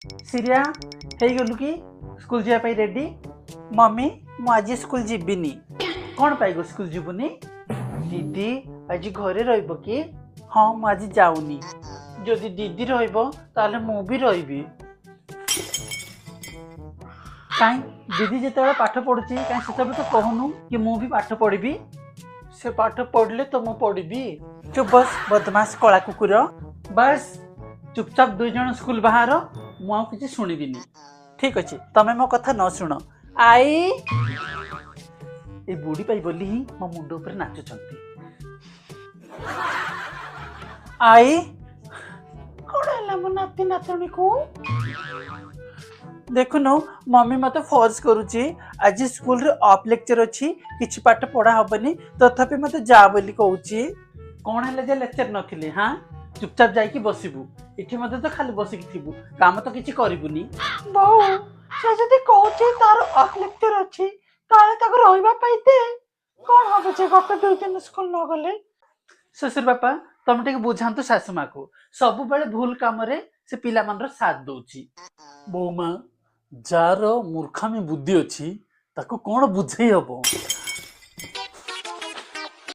Syria गलु कि school जावाई ready mummy मु आज स्कूल जीविनी कौन पाई गो स्कूल जीवनी दीदी आज घरे रहिबो कि हाँ मु आज जाऊनी जदि दीदी रहिबो ताले मु भी रहिबी काई दीदी जिते पाठ पढ़ुची कहीं से तो कहूनु कि मु भी पाठ पढ़ी से पाठ पढ़ले तो मु पढ़ी चुप बस बदमाश कला कुकुर बस चुपचाप दुई जन स्कूल बाहर मु आ किसी शुणिबिनी ठीक अच्छे तमें मो कथा न शुण आई ए बुढ़ी पाई बोली ही मो मुंड ऊपर नाचुचंती आई कौन है मो नाती नातनी को देखुनो मम्मी मत फोर्स करुची आज स्कूल रे ऑफ लेक्चर अच्छी किछि पाठ पढ़ा हबनी तथापि मत जा बोली कहूची कौन है जे लेक्चर नथिले हां चुपचाप जाइकी बसिबू इठी मते तो खाली बसिकी थिबू काम तो किछि करिबुनी बहु से जदी कहूची तार ऑफ लेक्चर अच्छी ताले ताको रहइबा पाइते कौन हबे जे गप दुई दिन स्कूल न गले ससुर बापा तुम टिके बुझांतु सासु माँ को सब बेले भूल काम रे से पिला मन रो साथ दउची बो माँ जार मूर्खामी बुद्धि अच्छी ताको कौन बुझे हबो